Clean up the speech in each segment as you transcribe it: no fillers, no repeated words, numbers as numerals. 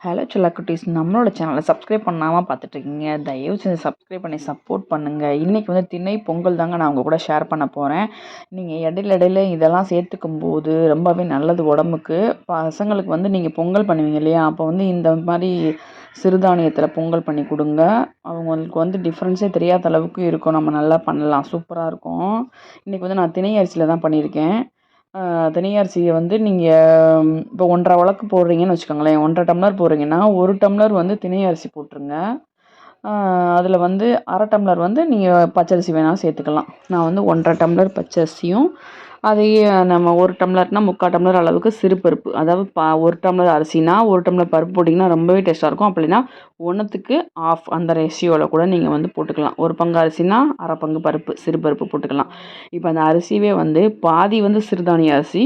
Hello செல்ல குட்டீஸ், நம்மளோட சேனலை சப்ஸ்கிரைப் பண்ணாமல் பார்த்துட்ருக்கீங்க. தயவு செஞ்சு சப்ஸ்கிரைப் பண்ணி சப்போர்ட் பண்ணுங்கள். இன்றைக்கி வந்து திணை பொங்கல் தாங்க நான் உங்கள் கூட ஷேர் பண்ண போகிறேன். நீங்கள் இடையில இதெல்லாம் சேர்த்துக்கும் போது ரொம்பவே நல்லது உடம்புக்கு. பசங்களுக்கு வந்து நீங்கள் பொங்கல் பண்ணுவீங்க இல்லையா, அப்போ வந்து இந்த மாதிரி சிறுதானியத்தில் பொங்கல் பண்ணி கொடுங்க. அவங்களுக்கு வந்து டிஃப்ரென்ஸே தெரியாத அளவுக்கு இருக்கும். நம்ம நல்லா பண்ணலாம், சூப்பராக இருக்கும். இன்றைக்கி வந்து நான் திணை அரிசியில் தான் பண்ணியிருக்கேன். தினை அரிசியை வந்து நீங்கள் இப்போ 1½ உலக்கு போடுறீங்கன்னு வச்சுக்கோங்களேன். 1½ டம்ளர் போடுறீங்கன்னா 1 டம்ளர் வந்து தினை அரிசி போட்டுருங்க. அதில் வந்து 1/2 டம்ளர் வந்து நீங்கள் பச்சரிசி வேணாலும் சேர்த்துக்கலாம். நான் வந்து 1½ டம்ளர் பச்சரிசியும் அதையே நம்ம 1 டம்ளர்னால் 3/4 டம்ளர் அளவுக்கு சிறுபருப்பு, அதாவது 1 டம்ளர் அரிசினா 1 டம்ளர் பருப்பு போட்டிங்கன்னா ரொம்பவே டேஸ்ட்டாக இருக்கும். அப்படின்னா 1க்கு ½ அந்த ரேஷியோவில் கூட நீங்கள் வந்து போட்டுக்கலாம். 1 பங்கு அரிசினா 1/2 பங்கு பருப்பு, சிறுபருப்பு போட்டுக்கலாம். இப்போ அந்த அரிசியே வந்து பாதி வந்து சிறுதானிய அரிசி,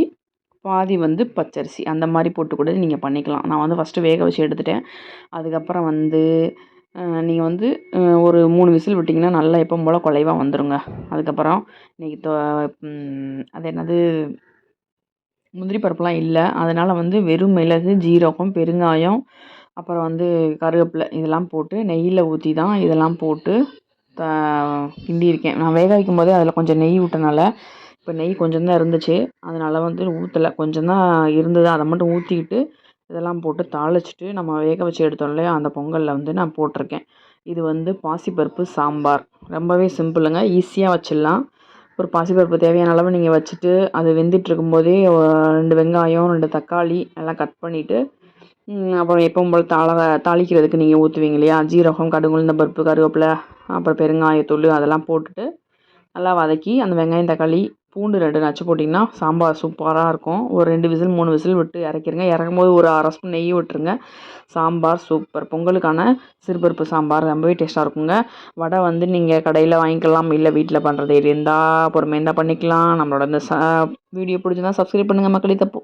பாதி வந்து பச்சரிசி, அந்த மாதிரி போட்டு கூட நீங்கள் பண்ணிக்கலாம். நான் வந்து ஃபஸ்ட்டு வேக வச்சு எடுத்துட்டேன். அதுக்கப்புறம் வந்து நீங்கள் வந்து ஒரு 3 விசில் விட்டிங்கன்னா நல்லா எப்பவும் போல் குலைவாக வந்துடுங்க. அதுக்கப்புறம் இன்றைக்கி அது என்னது முந்திரி பருப்புலாம் இல்லை, அதனால் வந்து வெறும் மிளகு, ஜீரகம், பெருங்காயம், அப்புறம் வந்து கருவேப்பிலை இதெல்லாம் போட்டு நெய்யில் ஊற்றி தான் இதெல்லாம் போட்டு கிண்டியிருக்கேன். நான் வேக வைக்கும் போதே அதில் கொஞ்சம் நெய் விட்டனால இப்போ நெய் கொஞ்சம் தான் இருந்துச்சு, அதனால் வந்து ஊற்றலை. கொஞ்சம் தான் இருந்தது, அதை மட்டும் ஊற்றிக்கிட்டு இதெல்லாம் போட்டு தாளிச்சிட்டு நம்ம வேக வச்சு எடுத்தோம் இல்லையா, அந்த பொங்கலில் வந்து நான் போட்டிருக்கேன். இது வந்து பாசிப்பருப்பு சாம்பார். ரொம்பவே சிம்பிளுங்க, ஈஸியாக வச்சிடலாம். ஒரு பாசிப்பருப்பு தேவையான அளவு நீங்கள் வச்சுட்டு அது வெந்துட்டு இருக்கும்போதே 2 வெங்காயம், 2 தக்காளி எல்லாம் கட் பண்ணிவிட்டு அப்புறம் எப்பவும் போல் தாளிக்கிறதுக்கு நீங்கள் ஊற்றுவீங்க இல்லையா, ஜீரகம், கடுகு, உளுந்தம் பருப்பு, கருவேப்பிலை, அப்புறம் பெருங்காயத்தூள் அதெல்லாம் போட்டுட்டு நல்லா வதக்கி அந்த வெங்காயம், தக்காளி, பூண்டு 2 நச்சு போட்டிங்கன்னா சாம்பார் சூப்பராக இருக்கும். ஒரு 2 விசில் 3 விசில் விட்டு இறக்கிருங்க. இறக்கும்போது ஒரு 1/2 ஸ்பூன் நெய் விட்டுருங்க. சாம்பார் சூப்பர். பொங்கலுக்கான சிறுபருப்பு சாம்பார் ரொம்பவே டேஸ்ட்டாக இருக்குங்க. வடை வந்து நீங்கள் கடையில் வாங்கிக்கலாம், இல்லை வீட்டில் பண்ணுறது இருந்தால் பொறுமையாக இருந்தால் பண்ணிக்கலாம். நம்மளோட இந்த வீடியோ பிடிச்சிருந்தா சப்ஸ்கிரைப் பண்ணுங்கள் மக்களே. தப்பு